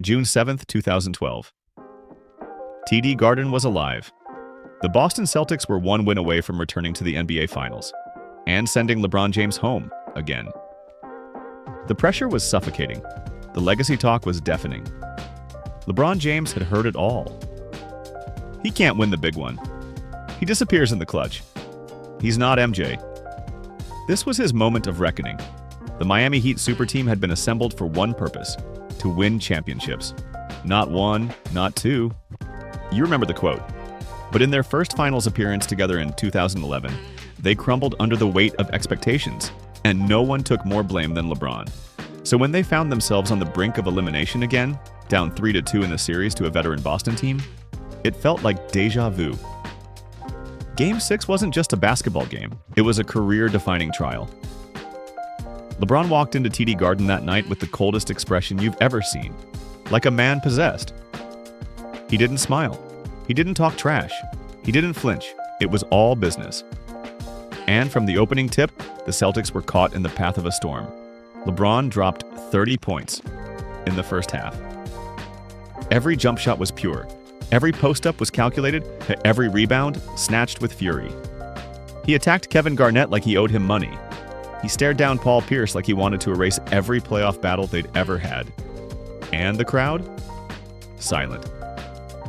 June 7th, 2012. TD Garden was alive. The Boston Celtics were one win away from returning to the NBA Finals and sending LeBron James home again. The pressure was suffocating. The legacy talk was deafening. LeBron James had heard it all. He can't win the big one. He disappears in the clutch. He's not MJ. This was his moment of reckoning. The Miami Heat super team had been assembled for one purpose: to win championships. Not one, not two. You remember the quote. But in their first finals appearance together in 2011, they crumbled under the weight of expectations, and no one took more blame than LeBron. So when they found themselves on the brink of elimination again, down 3-2 in the series to a veteran Boston team, it felt like déjà vu. Game 6 wasn't just a basketball game, it was a career-defining trial. LeBron walked into TD Garden that night with the coldest expression you've ever seen, like a man possessed. He didn't smile. He didn't talk trash. He didn't flinch. It was all business. And from the opening tip, the Celtics were caught in the path of a storm. LeBron dropped 30 points in the first half. Every jump shot was pure. Every post-up was calculated, every rebound snatched with fury. He attacked Kevin Garnett like he owed him money. He stared down Paul Pierce like he wanted to erase every playoff battle they'd ever had. And the crowd? Silent.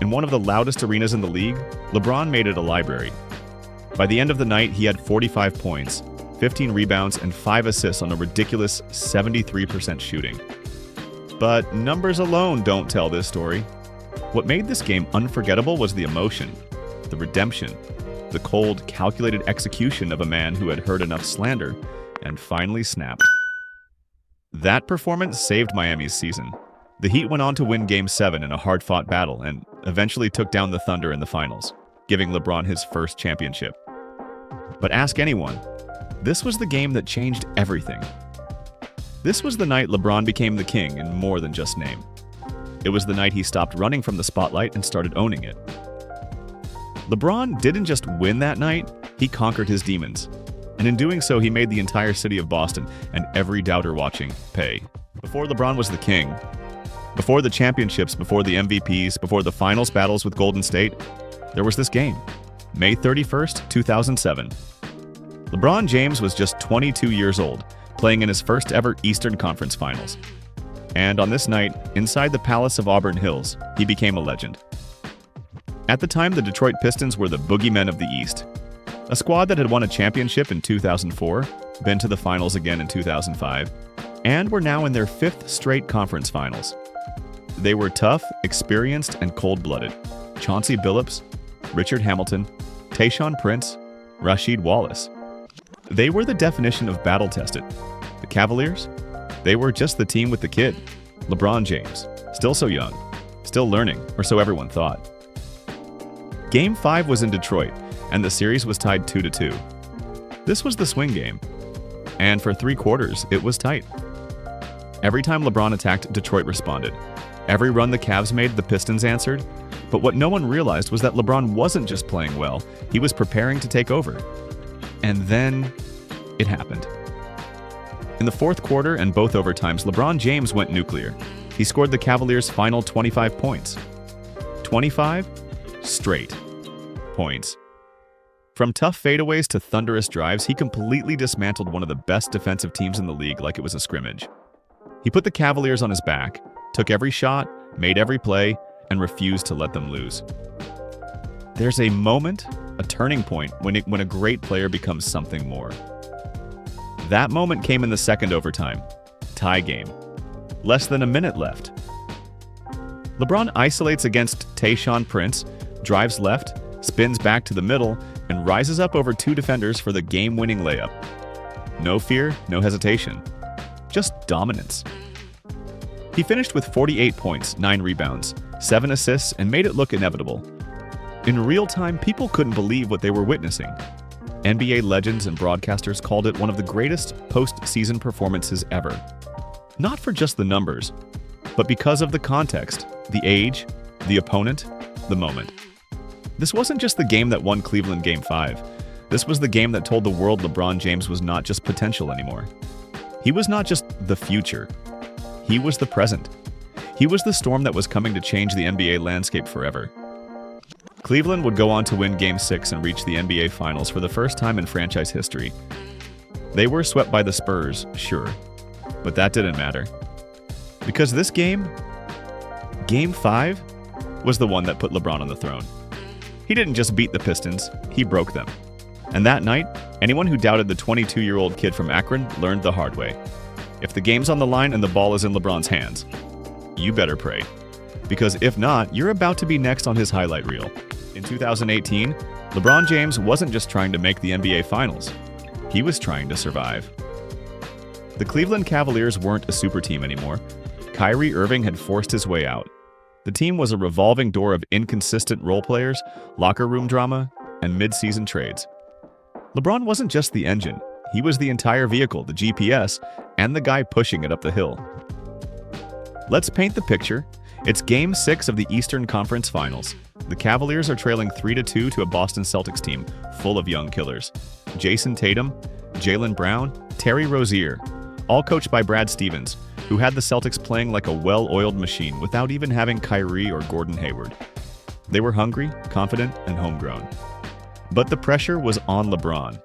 In one of the loudest arenas in the league, LeBron made it a library. By the end of the night, he had 45 points, 15 rebounds, and 5 assists on a ridiculous 73% shooting. But numbers alone don't tell this story. What made this game unforgettable was the emotion, the redemption, the cold, calculated execution of a man who had heard enough slander and finally snapped. That performance saved Miami's season. The Heat went on to win Game 7 in a hard-fought battle and eventually took down the Thunder in the finals, giving LeBron his first championship. But ask anyone, this was the game that changed everything. This was the night LeBron became the king in more than just name. It was the night he stopped running from the spotlight and started owning it. LeBron didn't just win that night, he conquered his demons. And in doing so, he made the entire city of Boston and every doubter watching pay. Before LeBron was the king, before the championships, before the MVPs, before the finals battles with Golden State, there was this game, May 31st, 2007. LeBron James was just 22 years old, playing in his first ever Eastern Conference Finals. And on this night, inside the Palace of Auburn Hills, he became a legend. At the time, the Detroit Pistons were the boogeymen of the East, a squad that had won a championship in 2004, been to the finals again in 2005, and were now in their 5th straight conference finals. They were tough, experienced, and cold-blooded. Chauncey Billups, Richard Hamilton, Tayshaun Prince, Rasheed Wallace. They were the definition of battle-tested. The Cavaliers? They were just the team with the kid, LeBron James, still so young, still learning, or so everyone thought. Game 5 was in Detroit, and the series was tied 2-2. This was the swing game, and for 3 quarters, it was tight. Every time LeBron attacked, Detroit responded. Every run the Cavs made, the Pistons answered. But what no one realized was that LeBron wasn't just playing well, he was preparing to take over. And then it happened. In the 4th quarter and both overtimes, LeBron James went nuclear. He scored the Cavaliers' final 25 points. 25 straight points. From tough fadeaways to thunderous drives, he completely dismantled one of the best defensive teams in the league like it was a scrimmage. He put the Cavaliers on his back, took every shot, made every play, and refused to let them lose. There's a moment, a turning point, when a great player becomes something more. That moment came in the 2nd overtime, tie game. Less than a minute left. LeBron isolates against Tayshaun Prince, drives left, spins back to the middle, and rises up over 2 defenders for the game-winning layup. No fear, no hesitation. Just dominance. He finished with 48 points, 9 rebounds, 7 assists, and made it look inevitable. In real time, people couldn't believe what they were witnessing. NBA legends and broadcasters called it one of the greatest postseason performances ever. Not for just the numbers, but because of the context, the age, the opponent, the moment. This wasn't just the game that won Cleveland Game 5. This was the game that told the world LeBron James was not just potential anymore. He was not just the future. He was the present. He was the storm that was coming to change the NBA landscape forever. Cleveland would go on to win Game 6 and reach the NBA Finals for the first time in franchise history. They were swept by the Spurs, sure, but that didn't matter. Because this game, Game 5, was the one that put LeBron on the throne. He didn't just beat the Pistons, he broke them. And that night, anyone who doubted the 22-year-old kid from Akron learned the hard way. If the game's on the line and the ball is in LeBron's hands, you better pray. Because if not, you're about to be next on his highlight reel. In 2018, LeBron James wasn't just trying to make the NBA Finals. He was trying to survive. The Cleveland Cavaliers weren't a super team anymore. Kyrie Irving had forced his way out. The team was a revolving door of inconsistent role players, locker room drama, and mid-season trades. LeBron wasn't just the engine. He was the entire vehicle, the GPS, and the guy pushing it up the hill. Let's paint the picture. It's Game 6 of the Eastern Conference Finals. The Cavaliers are trailing 3-2 to a Boston Celtics team full of young killers. Jason Tatum, Jaylen Brown, Terry Rozier, all coached by Brad Stevens, who had the Celtics playing like a well-oiled machine without even having Kyrie or Gordon Hayward. They were hungry, confident, and homegrown. But the pressure was on LeBron.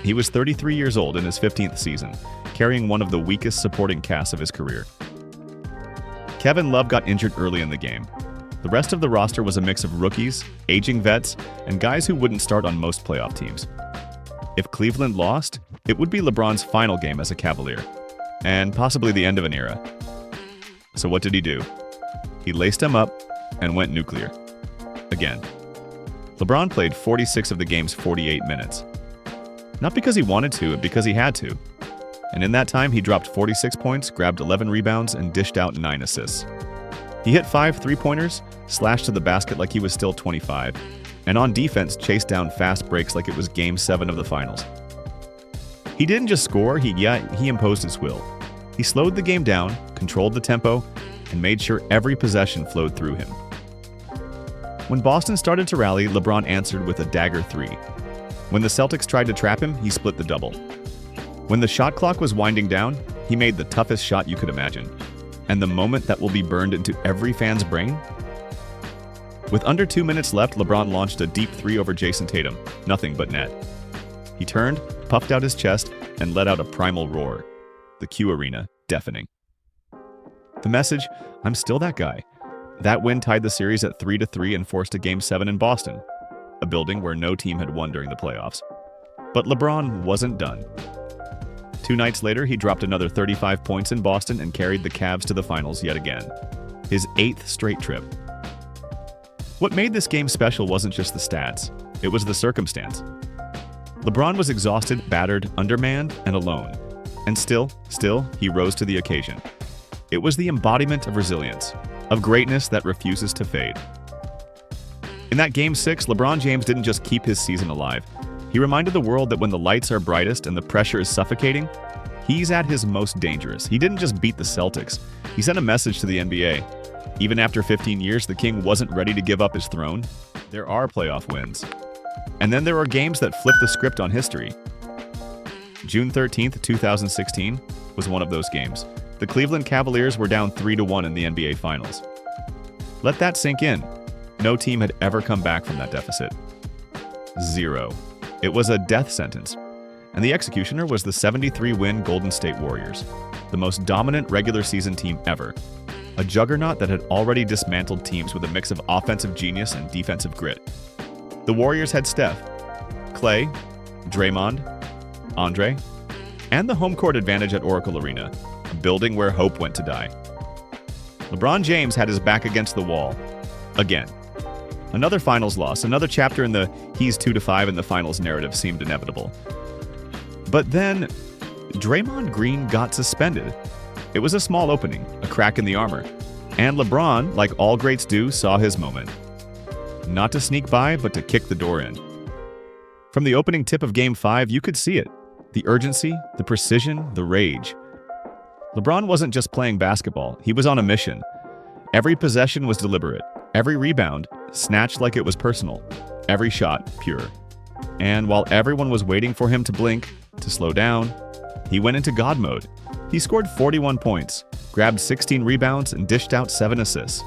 He was 33 years old in his 15th season, carrying one of the weakest supporting casts of his career. Kevin Love got injured early in the game. The rest of the roster was a mix of rookies, aging vets, and guys who wouldn't start on most playoff teams. If Cleveland lost, it would be LeBron's final game as a Cavalier, and possibly the end of an era. So what did he do? He laced him up and went nuclear. Again. LeBron played 46 of the game's 48 minutes. Not because he wanted to, but because he had to. And in that time, he dropped 46 points, grabbed 11 rebounds, and dished out 9 assists. He hit 5 three-pointers, slashed to the basket like he was still 25, and on defense chased down fast breaks like it was Game 7 of the Finals. He didn't just score, he imposed his will. He slowed the game down, controlled the tempo, and made sure every possession flowed through him. When Boston started to rally, LeBron answered with a dagger 3. When the Celtics tried to trap him, he split the double. When the shot clock was winding down, he made the toughest shot you could imagine. And the moment that will be burned into every fan's brain? With under 2 minutes left, LeBron launched a deep 3 over Jason Tatum, nothing but net. He turned, puffed out his chest, and let out a primal roar. The Q Arena, deafening. The message, I'm still that guy. That win tied the series at 3-3 and forced a Game 7 in Boston, a building where no team had won during the playoffs. But LeBron wasn't done. 2 nights later, he dropped another 35 points in Boston and carried the Cavs to the finals yet again. His 8th straight trip. What made this game special wasn't just the stats, it was the circumstance. LeBron was exhausted, battered, undermanned, and alone. And still, he rose to the occasion. It was the embodiment of resilience, of greatness that refuses to fade. In that Game 6, LeBron James didn't just keep his season alive. He reminded the world that when the lights are brightest and the pressure is suffocating, he's at his most dangerous. He didn't just beat the Celtics. He sent a message to the NBA. Even after 15 years, the King wasn't ready to give up his throne. There are playoff wins. And then there are games that flip the script on history. June 13th, 2016 was one of those games. The Cleveland Cavaliers were down 3-1 in the NBA Finals. Let that sink in. No team had ever come back from that deficit. 0. It was a death sentence. And the executioner was the 73-win Golden State Warriors, the most dominant regular season team ever. A juggernaut that had already dismantled teams with a mix of offensive genius and defensive grit. The Warriors had Steph, Clay, Draymond, Andre, and the home court advantage at Oracle Arena, a building where hope went to die. LeBron James had his back against the wall. Again. Another finals loss, another chapter in the he's 2-5 in the finals narrative seemed inevitable. But then, Draymond Green got suspended. It was a small opening, a crack in the armor. And LeBron, like all greats do, saw his moment. Not to sneak by, but to kick the door in. From the opening tip of Game 5, you could see it. The urgency, the precision, the rage. LeBron wasn't just playing basketball, he was on a mission. Every possession was deliberate. Every rebound, snatched like it was personal. Every shot, pure. And while everyone was waiting for him to blink, to slow down, he went into God mode. He scored 41 points, grabbed 16 rebounds, and dished out 7 assists.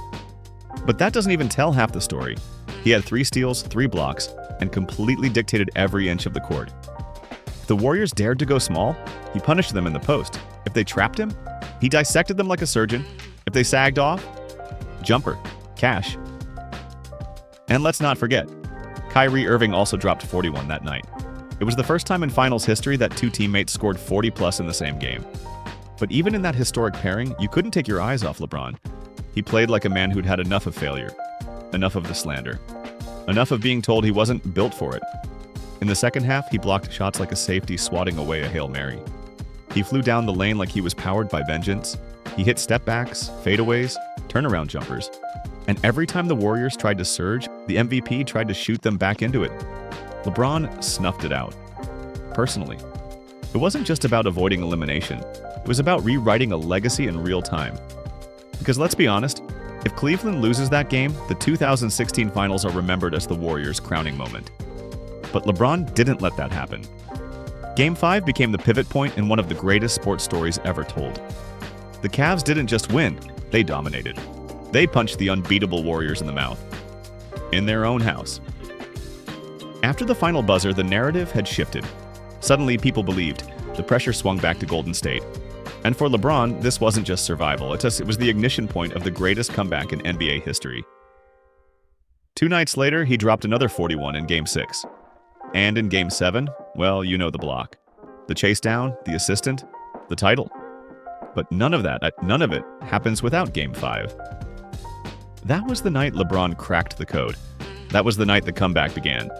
But that doesn't even tell half the story. He had 3 steals, 3 blocks, and completely dictated every inch of the court. If the Warriors dared to go small, he punished them in the post. If they trapped him, he dissected them like a surgeon. If they sagged off, jumper, cash. And let's not forget, Kyrie Irving also dropped 41 that night. It was the first time in finals history that 2 teammates scored 40+ in the same game. But even in that historic pairing, you couldn't take your eyes off LeBron. He played like a man who'd had enough of failure, enough of the slander, enough of being told he wasn't built for it. In the second half, he blocked shots like a safety swatting away a Hail Mary. He flew down the lane like he was powered by vengeance. He hit step-backs, fadeaways, turnaround jumpers. And every time the Warriors tried to surge, the MVP tried to shoot them back into it. LeBron snuffed it out. Personally. It wasn't just about avoiding elimination. It was about rewriting a legacy in real time. Because let's be honest, if Cleveland loses that game, the 2016 Finals are remembered as the Warriors' crowning moment. But LeBron didn't let that happen. Game 5 became the pivot point in one of the greatest sports stories ever told. The Cavs didn't just win, they dominated. They punched the unbeatable Warriors in the mouth. In their own house. After the final buzzer, the narrative had shifted. Suddenly, people believed. The pressure swung back to Golden State. And for LeBron, this wasn't just survival. It was the ignition point of the greatest comeback in NBA history. 2 nights later, he dropped another 41 in Game 6. And in Game 7, well, you know the block. The chase down, the assistant, the title. But none of it happens without Game 5. That was the night LeBron cracked the code. That was the night the comeback began.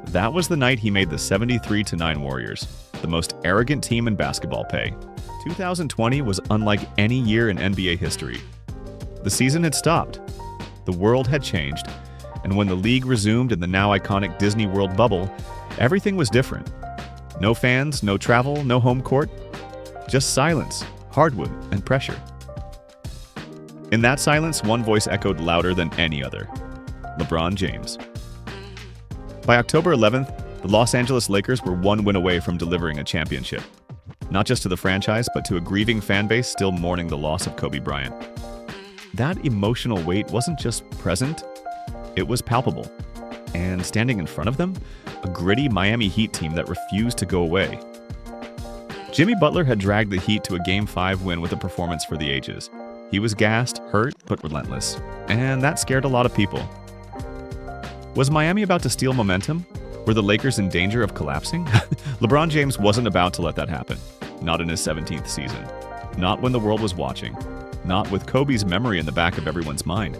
That was the night he made the 73-9 Warriors, the most arrogant team in basketball pay. 2020 was unlike any year in NBA history. The season had stopped. The world had changed. And when the league resumed in the now iconic Disney World bubble, everything was different. No fans, no travel, no home court. Just silence, hardwood, and pressure. In that silence, one voice echoed louder than any other. LeBron James. By October 11th, the Los Angeles Lakers were 1 win away from delivering a championship. Not just to the franchise, but to a grieving fan base still mourning the loss of Kobe Bryant. That emotional weight wasn't just present, it was palpable. And standing in front of them, a gritty Miami Heat team that refused to go away. Jimmy Butler had dragged the Heat to a Game 5 win with a performance for the ages. He was gassed, hurt, but relentless. And that scared a lot of people. Was Miami about to steal momentum? Were the Lakers in danger of collapsing? LeBron James wasn't about to let that happen. Not in his 17th season. Not when the world was watching. Not with Kobe's memory in the back of everyone's mind.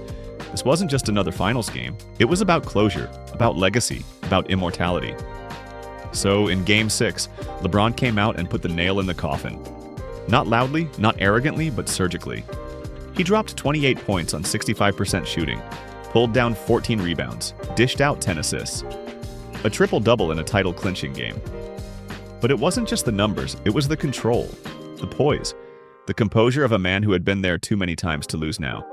This wasn't just another finals game. It was about closure, about legacy, about immortality. So in Game 6, LeBron came out and put the nail in the coffin. Not loudly, not arrogantly, but surgically. He dropped 28 points on 65% shooting, pulled down 14 rebounds, dished out 10 assists. A triple-double in a title-clinching game. But it wasn't just the numbers, it was the control, the poise, the composure of a man who had been there too many times to lose now.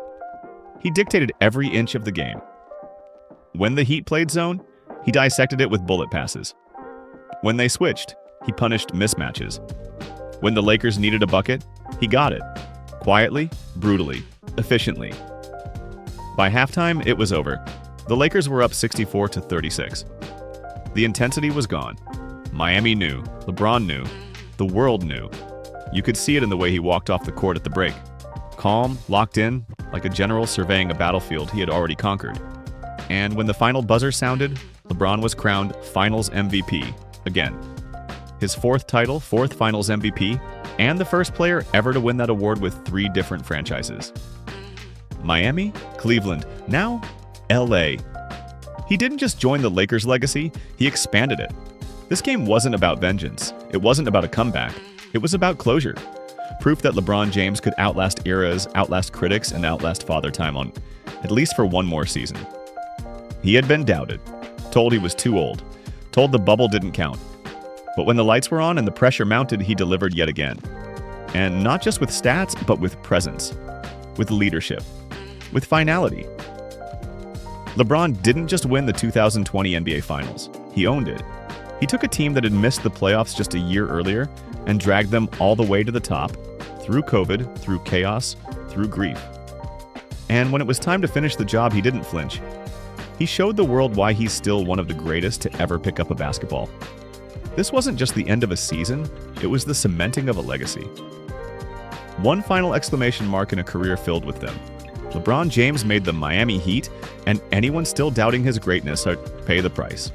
He dictated every inch of the game. When the Heat played zone, he dissected it with bullet passes. When they switched, he punished mismatches. When the Lakers needed a bucket, he got it. Quietly, brutally, efficiently. By halftime, it was over. The Lakers were up 64-36. The intensity was gone. Miami knew, LeBron knew, the world knew. You could see it in the way he walked off the court at the break. Calm, locked in, like a general surveying a battlefield he had already conquered. And when the final buzzer sounded, LeBron was crowned Finals MVP again. His 4th title, 4th Finals MVP, and the first player ever to win that award with 3 different franchises. Miami, Cleveland, now LA. He didn't just join the Lakers' legacy, he expanded it. This game wasn't about vengeance. It wasn't about a comeback. It was about closure. Proof that LeBron James could outlast eras, outlast critics, and outlast Father Time on at least for one more season. He had been doubted, told he was too old, told the bubble didn't count. But when the lights were on and the pressure mounted, he delivered yet again. And not just with stats, but with presence, with leadership, with finality. LeBron didn't just win the 2020 NBA Finals. He owned it. He took a team that had missed the playoffs just a year earlier and dragged them all the way to the top through COVID, through chaos, through grief. And when it was time to finish the job, he didn't flinch. He showed the world why he's still one of the greatest to ever pick up a basketball. This wasn't just the end of a season, it was the cementing of a legacy. One final exclamation mark in a career filled with them. LeBron James made the Miami Heat, and anyone still doubting his greatness pay the price.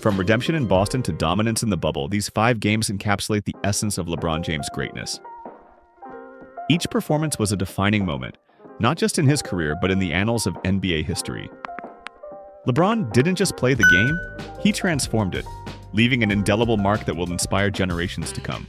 From redemption in Boston to dominance in the bubble, these 5 games encapsulate the essence of LeBron James' greatness. Each performance was a defining moment, not just in his career, but in the annals of NBA history. LeBron didn't just play the game, he transformed it, leaving an indelible mark that will inspire generations to come.